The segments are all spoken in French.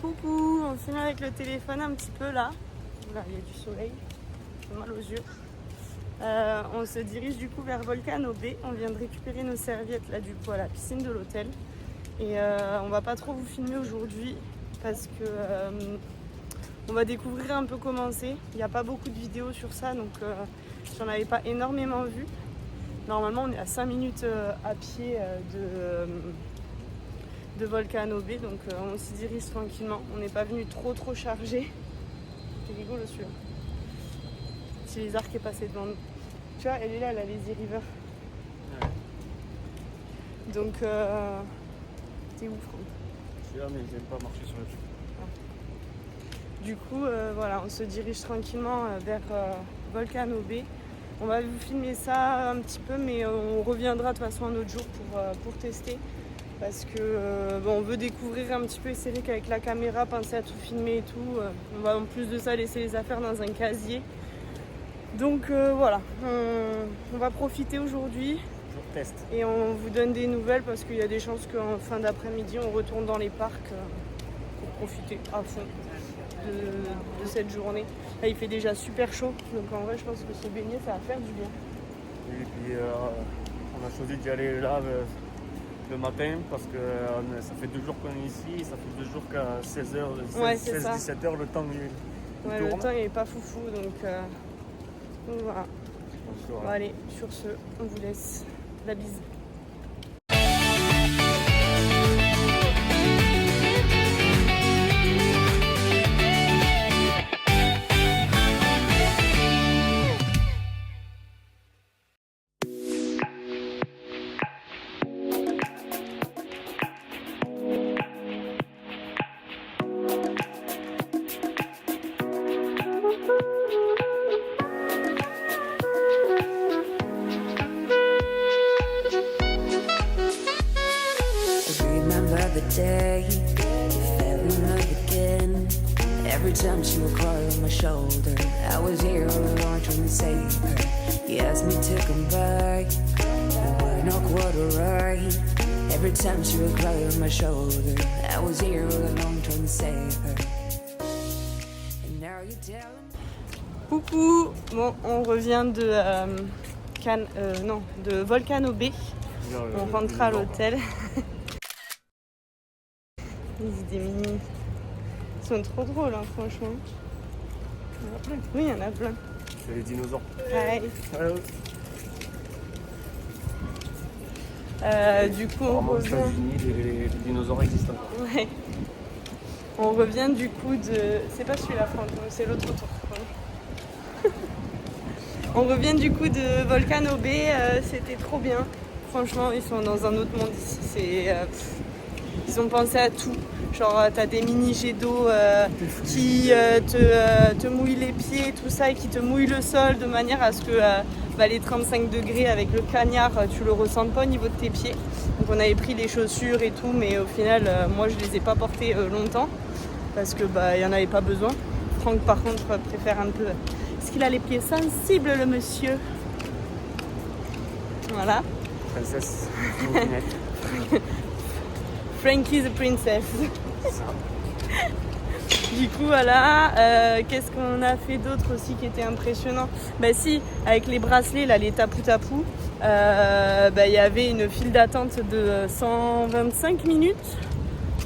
Coucou, on finit avec le téléphone un petit peu là. Là, il y a du soleil, j'ai mal aux yeux. On se dirige du coup vers Volcano Bay. On vient de récupérer nos serviettes là du coup à la piscine de l'hôtel. Et on va pas trop vous filmer aujourd'hui parce que on va découvrir un peu comment c'est. Il n'y a pas beaucoup de vidéos sur ça donc j'en avais pas énormément vu. Normalement on est à 5 minutes à pied de Volcano Bay, donc on s'y dirige tranquillement. On n'est pas venu trop chargé. C'est rigolo celui-là. C'est Lézard qui est passé devant nous. Tu vois, elle est là, la Lazy River. Ouais. Donc, t'es où, Franck? Je suis là, mais j'aime pas marcher sur le truc. Du coup, voilà, on se dirige tranquillement vers Volcano Bay. On va vous filmer ça un petit peu, mais on reviendra de toute façon un autre jour pour tester. Parce que on veut découvrir un petit peu, et c'est vrai qu'avec la caméra, penser à tout filmer et tout. On va en plus de ça laisser les affaires dans un casier. Donc voilà, on va profiter aujourd'hui. Je teste. Et on vous donne des nouvelles parce qu'il y a des chances qu'en fin d'après-midi, on retourne dans les parcs pour profiter à fond de cette journée. Là, il fait déjà super chaud, donc en vrai, je pense que se baigner, ça va faire du bien. Et puis on a choisi d'y aller là le matin parce que ça fait 2 jours qu'on est ici, ça fait 2 jours qu'à 16h, Ouais, 16-17h, le temps il ouais, tourne. le temps il est pas foufou, donc voilà. Bon, allez, sur ce, on vous laisse. La bise. The day you fell in love again. Every time she would cry on my shoulder, I was here all along trying to save her. You asked me to come back, and we're not quite alright. Every time she would cry on my shoulder, I was here all along trying to save her. And now you tell me. Coucou, bon, on revient de Volcano Bay. On rentre à l'hôtel. Les idées mini sont trop drôles, hein, franchement. Il y en a plein. Oui, il y en a plein. C'est les dinosaures. Ouais. Du coup, on aux revient. États-Unis, les dinosaures existants. Ouais. On revient du coup de. C'est pas celui-là, Franck, c'est l'autre tour. On revient du coup de Volcano Bay. C'était trop bien. Franchement, ils sont dans un autre monde ici. Ils ont pensé à tout. Genre, t'as des mini jets d'eau qui te mouillent les pieds, tout ça, et qui te mouillent le sol de manière à ce que les 35 degrés avec le cagnard, tu le ressentes pas au niveau de tes pieds. Donc on avait pris les chaussures et tout, mais au final, moi je les ai pas portées longtemps parce que il y en avait pas besoin. Franck par contre préfère un peu. Est-ce qu'il a les pieds sensibles, le monsieur? Voilà. Princesse. Frankie the Princess. Du coup, voilà. Qu'est-ce qu'on a fait d'autre aussi qui était impressionnant? Si, avec les bracelets, là, les tapou-tapou, il y avait une file d'attente de 125 minutes.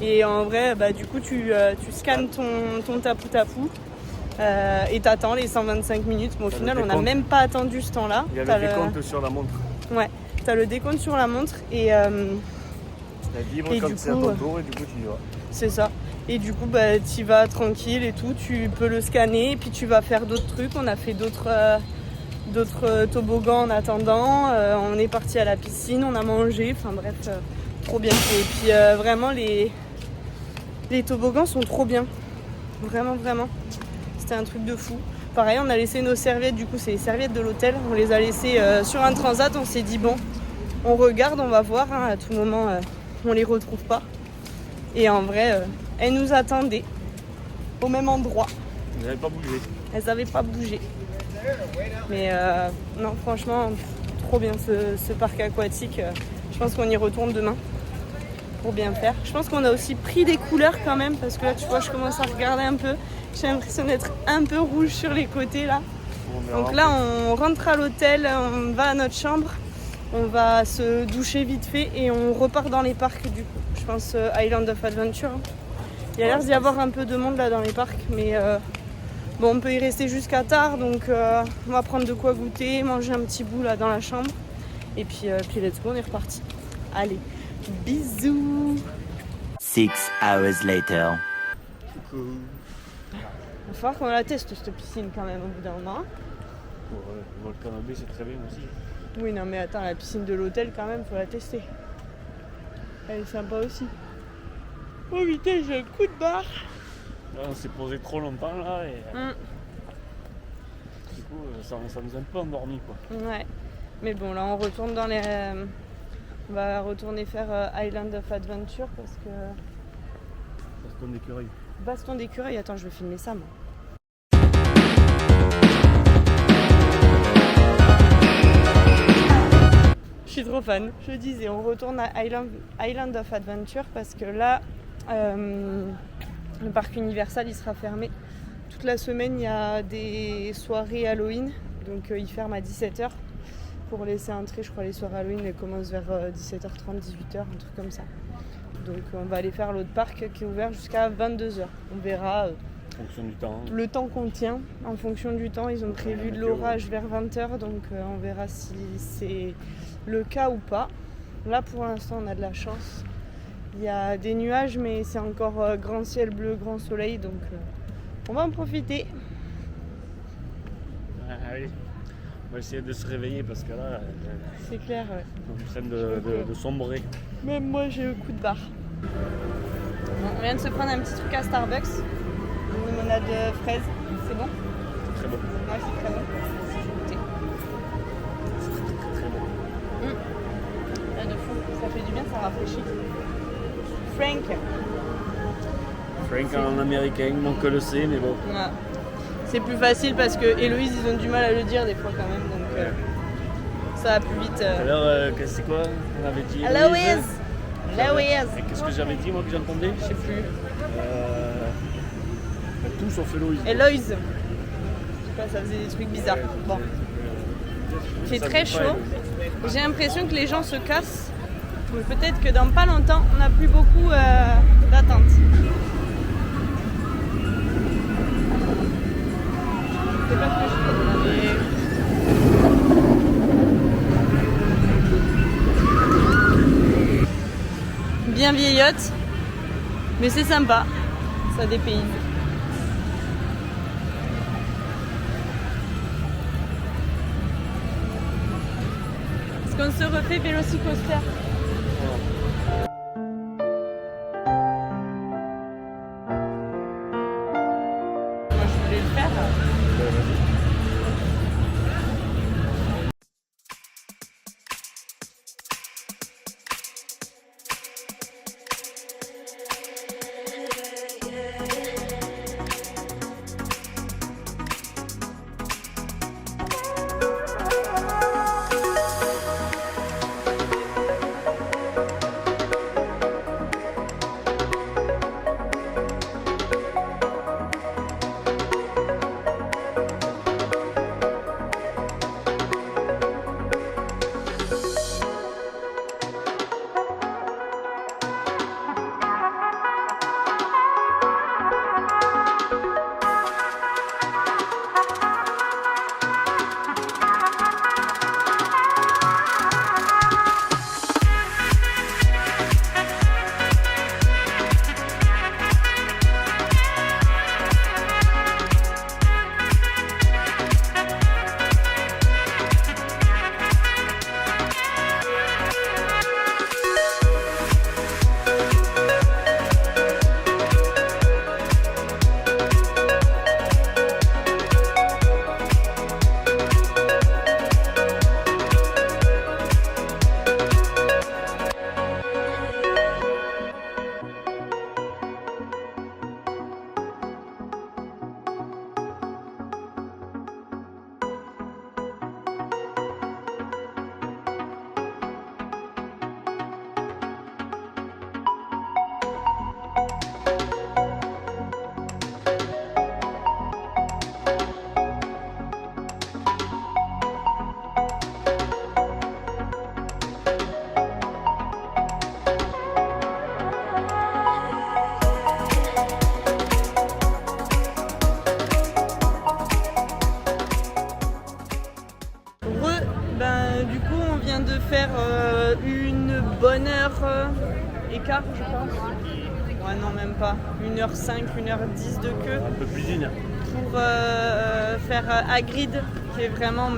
Et en vrai, du coup, tu scannes ton tapou-tapou et t'attends les 125 minutes. Mais au final, on n'a même pas attendu ce temps-là. Il y a le décompte sur la montre. Ouais, t'as le décompte sur la montre et... Elle vibre quand c'est à ton tour et du coup tu y vas. C'est ça. Et du coup tu y vas tranquille et tout, tu peux le scanner et puis tu vas faire d'autres trucs. On a fait d'autres toboggans en attendant. On est parti à la piscine, on a mangé, enfin bref, trop bien. Et puis vraiment les toboggans sont trop bien. Vraiment, vraiment. C'était un truc de fou. Pareil, on a laissé nos serviettes, du coup c'est les serviettes de l'hôtel. On les a laissées sur un transat, on s'est dit bon, on regarde, on va voir, à tout moment on les retrouve pas. Et en vrai, elles nous attendaient au même endroit. Elles n'avaient pas bougé. Elles n'avaient pas bougé. Mais non, franchement, trop bien ce parc aquatique. Je pense qu'on y retourne demain. pour bien faire. Je pense qu'on a aussi pris des couleurs quand même parce que là tu vois je commence à regarder un peu. J'ai l'impression d'être un peu rouge sur les côtés là. Donc là on rentre à l'hôtel, on va à notre chambre, on va se doucher vite fait et on repart dans les parcs du coup. Je pense Island of Adventure. Il y a l'air d'y avoir un peu de monde là dans les parcs mais bon on peut y rester jusqu'à tard donc on va prendre de quoi goûter, manger un petit bout là dans la chambre et puis let's go on est reparti. Allez, bisous. 6 hours later. Coucou. Il va falloir qu'on la teste cette piscine quand même au bout d'un moment. Ouais, le volcan B c'est très bien aussi. Oui non mais attends, la piscine de l'hôtel quand même, faut la tester. Elle est sympa aussi. Oh putain, j'ai un coup de barre. Là on s'est posé trop longtemps là et du coup ça nous a un peu endormi quoi. Ouais. Mais bon là on retourne dans les... on va retourner faire Island of Adventure parce que... Baston d'écureuil. Baston d'écureuil, attends je vais filmer ça moi. Je suis trop fan. Je disais, on retourne à Island of Adventure parce que là, le parc Universal il sera fermé. Toute la semaine, il y a des soirées Halloween. Donc ils ferment à 17h pour laisser entrer. Je crois les soirées Halloween elles commencent vers 17h30, 18h, un truc comme ça. Donc on va aller faire l'autre parc qui est ouvert jusqu'à 22h. On verra En fonction du temps. le temps qu'on tient. En fonction du temps, ils ont prévu de l'orage vers 20h. Donc on verra si c'est le cas ou pas. Là pour l'instant on a de la chance. Il y a des nuages mais c'est encore grand ciel bleu, grand soleil. Donc on va en profiter. Allez, on va essayer de se réveiller parce que là C'est clair, ouais. on est en train de sombrer. Même moi j'ai le coup de barre. Bon, on vient de se prendre un petit truc à Starbucks. Une limonade fraise. C'est bon? C'est très bon. Ouais, c'est très bon. Je vais goûter. C'est très bon. Là, de fou, ça fait du bien, ça rafraîchit. Frank. Frank en américain, manque le C mais bon. Ouais. C'est plus facile parce que Héloïse, ils ont du mal à le dire des fois quand même. Donc ça va plus vite. Alors, c'est quoi? On avait dit Héloïse. Héloïse. Et qu'est-ce que j'avais dit moi que j'entendais? Je sais plus. Tout sauf Héloïse. Héloïse. Je sais pas, ça faisait des trucs bizarres. Bon. Il fait très chaud. J'ai l'impression que les gens se cassent. Donc peut-être que dans pas longtemps, on n'a plus beaucoup d'attente. C'est pas ce que je fais, mais... Bien vieillotte, mais c'est sympa, ça dépayse. Est-ce qu'on se refait Vélocicoaster? Moi je voulais le faire. bonne heure et quart, je pense. Ouais, non, même pas. 1h05, 1h10 de queue. Un peu plus d'une heure. Pour faire Hagrid, qui est vraiment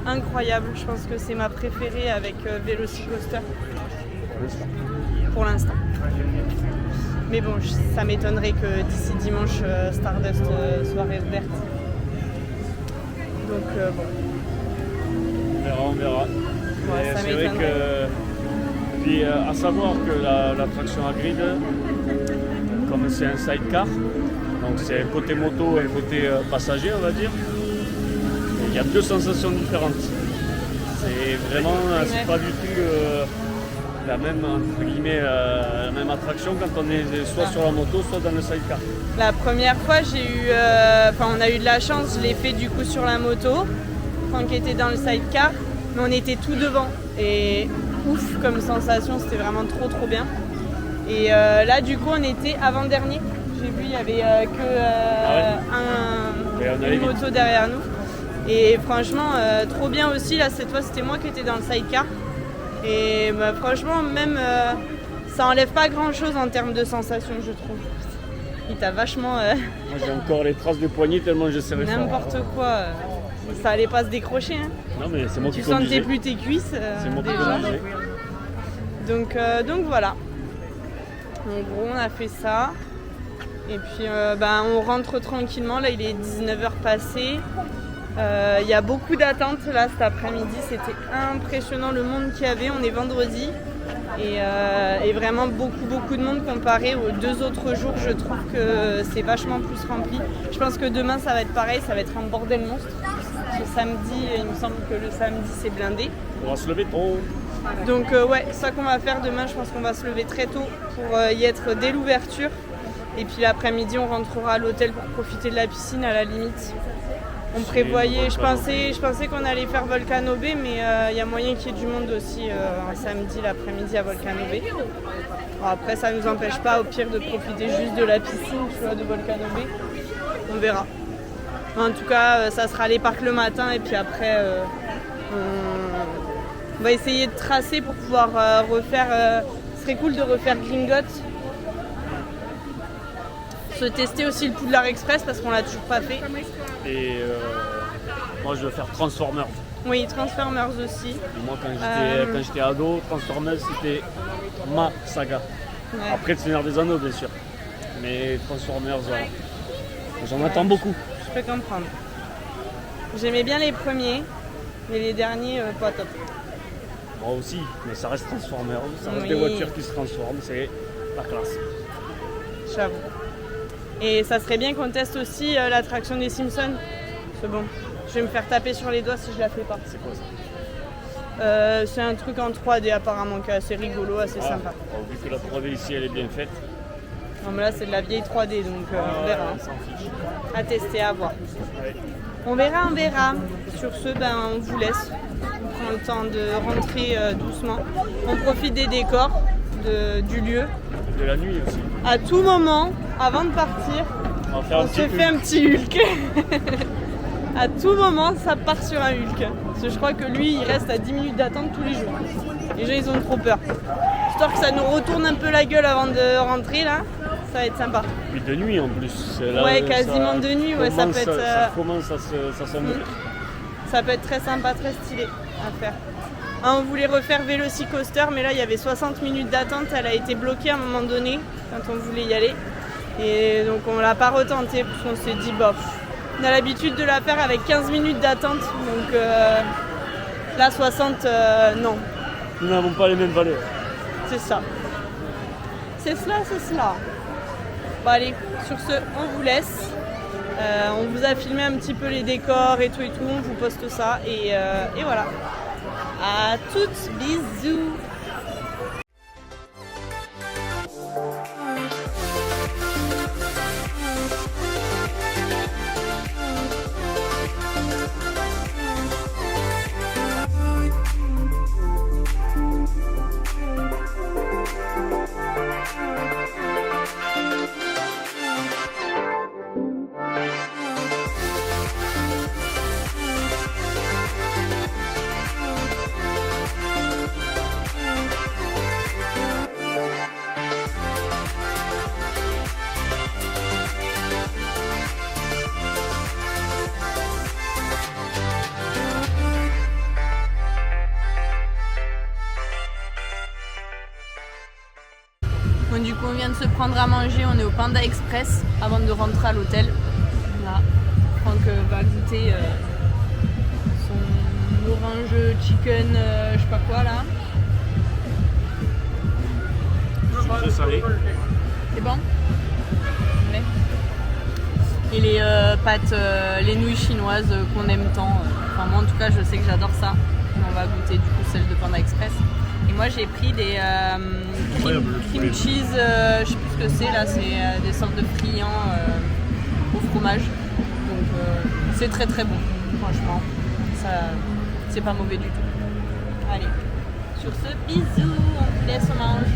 incroyable. Je pense que c'est ma préférée avec Velocicoaster pour l'instant. Mais bon, ça m'étonnerait que d'ici dimanche, Stardust soit réouverte. Donc bon. On verra. Ouais, ça c'est vrai m'étonnerait. que. Puis à savoir que l'attraction Hagrid, comme c'est un sidecar, donc c'est un côté moto et un côté passager, on va dire, il y a deux sensations différentes. C'est vraiment, c'est pas du tout la même, entre guillemets, la même attraction quand on est soit sur la moto, soit dans le sidecar. La première fois, on a eu de la chance, je l'ai fait du coup sur la moto. Franck était dans le sidecar, mais on était tout devant. Et ouf comme sensation, c'était vraiment trop bien. Et là, du coup, on était avant-dernier. J'ai vu, il y avait une moto derrière nous. Et franchement, trop bien aussi. Là, cette fois, c'était moi qui étais dans le sidecar. Et franchement, même ça enlève pas grand-chose en termes de sensation, je trouve. Il t'a vachement... Moi, j'ai encore les traces de poignet tellement je serrais fort. N'importe quoi. Ça allait pas se décrocher. Hein. Non, mais c'est moi qui Tu conduisais. sentais plus tes cuisses. C'est moi qui déjà. conduisais. Donc voilà. En gros, on a fait ça. Et puis on rentre tranquillement. Là, il est 19h passé. Il y a beaucoup d'attentes là cet après-midi. C'était impressionnant le monde qu'il y avait. On est vendredi. Et vraiment beaucoup de monde comparé aux 2 autres jours. Je trouve que c'est vachement plus rempli. Je pense que demain, ça va être pareil. Ça va être un bordel monstre. Ce samedi, il me semble que le samedi, c'est blindé. On va se lever tôt. Donc ouais, c'est ça qu'on va faire demain, je pense qu'on va se lever très tôt pour y être dès l'ouverture. Et puis l'après-midi, on rentrera à l'hôtel pour profiter de la piscine à la limite. On prévoyait, je pensais qu'on allait faire Volcano Bay, mais il y a moyen qu'il y ait du monde aussi un samedi l'après-midi à Volcano Bay. Bon, après, ça ne nous empêche pas au pire de profiter juste de la piscine, tu vois, de Volcano Bay. On verra. En tout cas, ça sera les parcs le matin et puis après, on va essayer de tracer pour pouvoir refaire. Ce serait cool de refaire Gringotts. Se tester aussi le Poudlard Express parce qu'on l'a toujours pas fait. Et moi, je veux faire Transformers. Oui, Transformers aussi. Et moi, quand j'étais ado, Transformers, c'était ma saga. Ouais. Après, le Seigneur des Anneaux, bien sûr. Mais Transformers, j'en attends beaucoup. Je peux comprendre. J'aimais bien les premiers, mais les derniers, pas top. Moi aussi, mais ça reste Transformers. Ça reste Oui. des voitures qui se transforment, c'est la classe. J'avoue. Et ça serait bien qu'on teste aussi l'attraction des Simpsons. C'est bon. Je vais me faire taper sur les doigts si je la fais pas. C'est quoi ça? C'est un truc en 3D apparemment qui est assez rigolo, assez sympa. Vu que la 3D ici elle est bien faite, Non mais là c'est de la vieille 3D donc on verra. on s'en fiche. À tester, à voir. Ouais. On verra. Sur ce, on vous laisse. On prend le temps de rentrer doucement. On profite des décors, du lieu. De la nuit aussi. À tout moment, avant de partir, On va faire on se fait un petit Hulk. À tout moment, ça part sur un Hulk. Parce que je crois que lui, il reste à 10 minutes d'attente tous les jours. Les gens, ils ont trop peur. Histoire que ça nous retourne un peu la gueule avant de rentrer, là, ça va être sympa. Puis de nuit en plus. C'est là, Ouais, quasiment de nuit, ouais, ça peut être... Ça commence à s'assombrir. Ça peut être très sympa, très stylé à faire. On voulait refaire Velocicoaster, mais là, il y avait 60 minutes d'attente. Elle a été bloquée à un moment donné, quand on voulait y aller. Et donc, on l'a pas retenté, parce qu'on s'est dit, bof. On a l'habitude de la faire avec 15 minutes d'attente, donc là 60, non, Nous n'avons pas les mêmes valeurs. c'est ça. C'est cela. Bon allez, sur ce, on vous laisse. On vous a filmé un petit peu les décors et tout, on vous poste ça et voilà. À toutes, bisous. prendre à manger, on est au Panda Express avant de rentrer à l'hôtel. Là, Franck va goûter son orange chicken, je sais pas quoi là. C'est salé. C'est bon? Ouais. Et les pâtes, les nouilles chinoises qu'on aime tant. Enfin moi en tout cas je sais que j'adore ça. On va goûter du coup celle de Panda Express. Et moi j'ai pris des cream cheese, je sais plus ce que c'est là, c'est des sortes de friands au fromage. Donc c'est très très bon, franchement. Ça, c'est pas mauvais du tout. Allez, sur ce, bisous, on vous laisse, on mange.